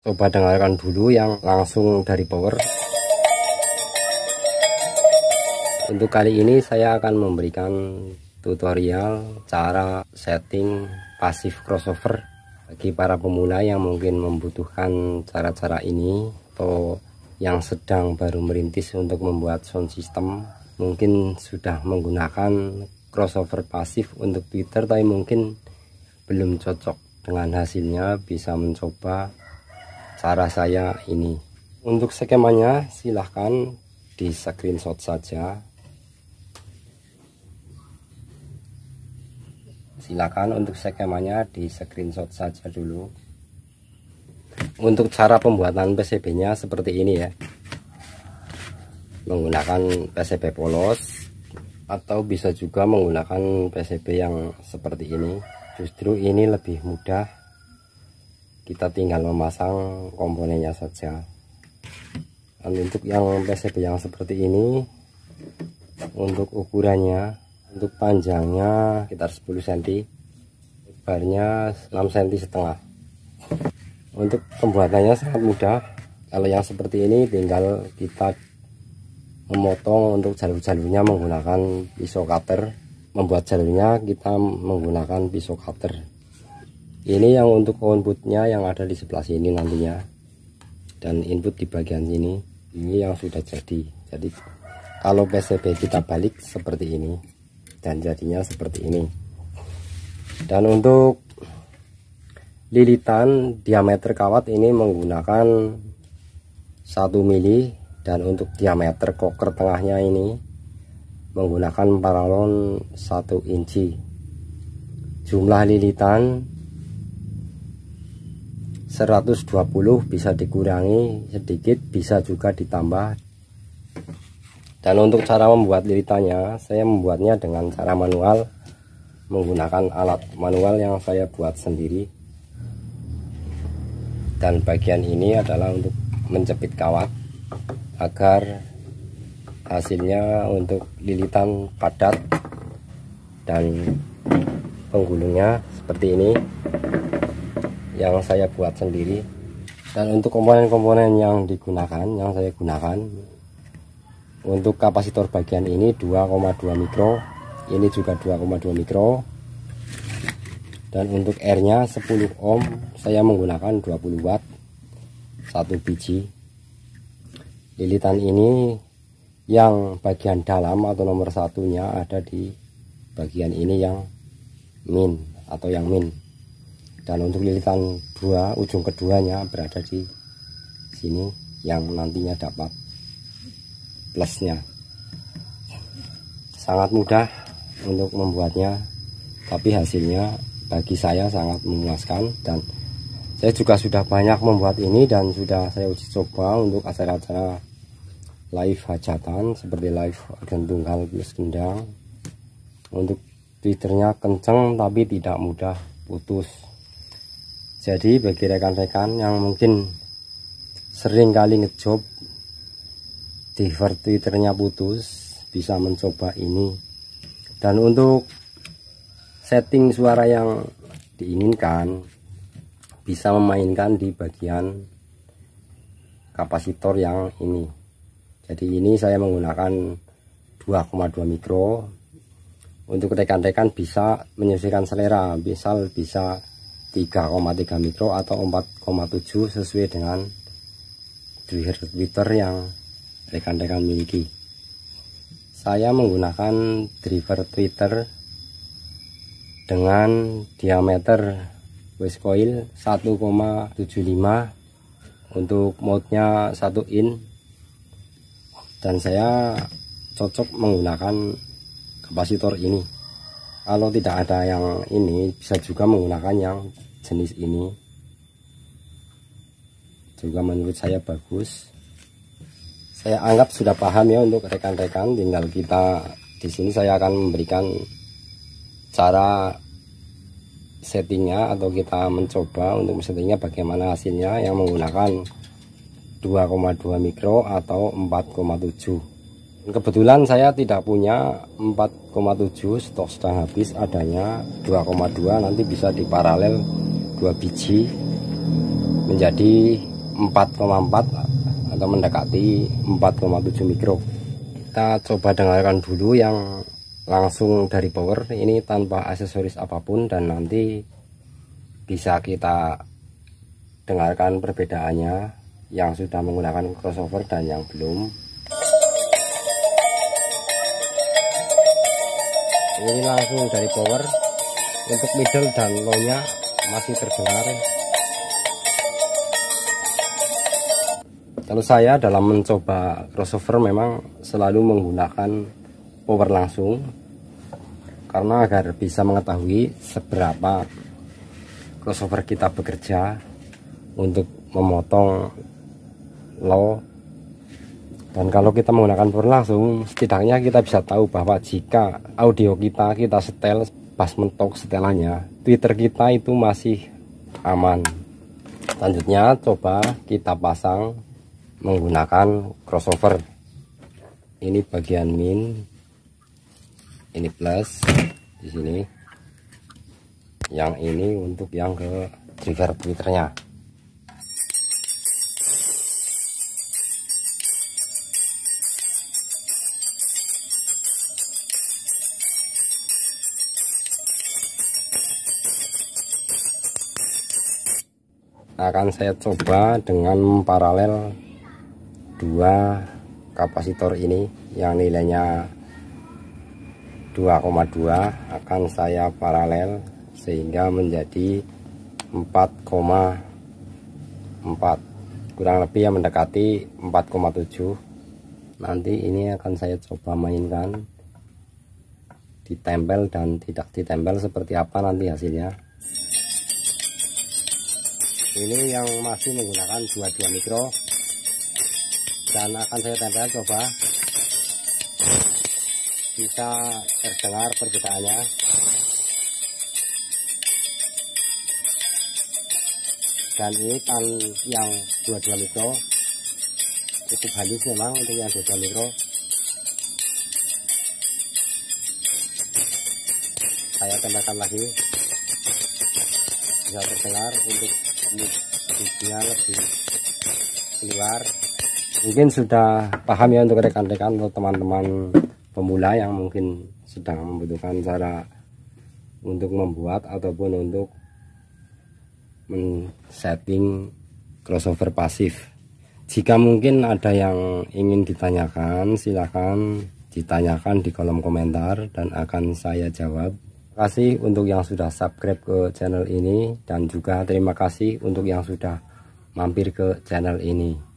Coba dengarkan dulu yang langsung dari power. Untuk kali ini saya akan memberikan tutorial cara setting pasif crossover bagi para pemula yang mungkin membutuhkan cara-cara ini, atau yang sedang baru merintis untuk membuat sound system, mungkin sudah menggunakan crossover pasif untuk tweeter tapi mungkin belum cocok dengan hasilnya, bisa mencoba cara saya ini. Untuk skemanya silahkan di screenshot saja. Silakan untuk skemanya di screenshot saja dulu. Untuk cara pembuatan PCB nya seperti ini ya, menggunakan PCB polos atau bisa juga menggunakan PCB yang seperti ini. Justru ini lebih mudah, kita tinggal memasang komponennya saja. Dan untuk yang PCB yang seperti ini, untuk ukurannya, untuk panjangnya sekitar 10 cm, lebarnya 6 cm setengah. Untuk pembuatannya sangat mudah. Kalau yang seperti ini tinggal kita memotong untuk jalur-jalurnya menggunakan pisau cutter. Membuat jalurnya kita menggunakan pisau cutter. Ini yang untuk outputnya yang ada di sebelah sini nantinya, dan input di bagian sini. Ini yang sudah jadi. Jadi kalau PCB kita balik seperti ini dan jadinya seperti ini. Dan untuk lilitan diameter kawat ini menggunakan 1 mili, dan untuk diameter koker tengahnya ini menggunakan paralon 1 inci. Jumlah lilitan 120, bisa dikurangi sedikit, bisa juga ditambah. Dan untuk cara membuat lilitannya, saya membuatnya dengan cara manual, menggunakan alat manual yang saya buat sendiri. Dan bagian ini adalah untuk menjepit kawat agar hasilnya untuk lilitan padat, dan penggulungnya seperti ini yang saya buat sendiri. Dan untuk komponen-komponen yang digunakan, yang saya gunakan, untuk kapasitor bagian ini 2,2 mikro, ini juga 2,2 mikro, dan untuk R nya 10 ohm, saya menggunakan 20 watt 1 biji. Lilitan ini yang bagian dalam atau nomor satunya ada di bagian ini yang min atau yang min. Dan untuk lilitan ujung keduanya berada di sini yang nantinya dapat plusnya. Sangat mudah untuk membuatnya, tapi hasilnya bagi saya sangat memuaskan. Dan saya juga sudah banyak membuat ini dan sudah saya uji coba untuk acara-acara live hajatan seperti live organ tunggal plus gendang. Untuk twitternya kenceng tapi tidak mudah putus. Jadi bagi rekan-rekan yang mungkin sering kali ngejob divert twitternya putus, bisa mencoba ini. Dan untuk setting suara yang diinginkan, bisa memainkan di bagian kapasitor yang ini. Jadi ini saya menggunakan 2,2 mikro. Untuk rekan-rekan bisa menyesuaikan selera, misal bisa 3,3 mikro atau 4,7 sesuai dengan tweeter yang rekan-rekan miliki. Saya menggunakan driver tweeter dengan diameter west coil 1,75, untuk mode-nya 1 in, dan saya cocok menggunakan kapasitor ini. Kalau tidak ada yang ini, bisa juga menggunakan yang jenis ini, juga menurut saya bagus. Saya anggap sudah paham ya untuk rekan-rekan. Tinggal kita di sini saya akan memberikan cara settingnya, atau kita mencoba untuk settingnya bagaimana hasilnya yang menggunakan 2,2 mikro atau 4,7. Kebetulan saya tidak punya 4,7, stok sedang habis, adanya 2,2. Nanti bisa diparalel 2 biji menjadi 4,4 atau mendekati 4,7 mikro. Kita coba dengarkan dulu yang langsung dari power ini tanpa aksesoris apapun, dan nanti bisa kita dengarkan perbedaannya yang sudah menggunakan crossover dan yang belum. Ini langsung dari power. Untuk middle dan low nya masih terdengar. Kalau saya dalam mencoba crossover memang selalu menggunakan power langsung, karena agar bisa mengetahui seberapa crossover kita bekerja untuk memotong low. Dan kalau kita menggunakan power langsung, setidaknya kita bisa tahu bahwa jika audio kita setel pas mentok setelannya, tweeter kita itu masih aman. Selanjutnya coba kita pasang menggunakan crossover. Ini bagian min, ini plus di sini. Yang ini untuk yang ke trigger tweeternya. Akan saya coba dengan paralel dua kapasitor ini yang nilainya 2,2, akan saya paralel sehingga menjadi 4,4, kurang lebih yang mendekati 4,7. Nanti ini akan saya coba mainkan, ditempel dan tidak ditempel seperti apa nanti hasilnya. Ini yang masih menggunakan 22 mikro, dan akan saya tempel, coba bisa terdengar perbedaannya. Dan ini yang 22 mikro cukup halus memang untuk yang 22 mikro. Saya tempelkan lagi, bisa terdengar untuk musiknya lebih keluar. Mungkin sudah paham ya untuk rekan-rekan atau teman-teman pemula yang mungkin sedang membutuhkan cara untuk membuat ataupun untuk men-setting crossover pasif. Jika mungkin ada yang ingin ditanyakan, silahkan ditanyakan di kolom komentar dan akan saya jawab. Terima kasih untuk yang sudah subscribe ke channel ini, dan juga terima kasih untuk yang sudah mampir ke channel ini.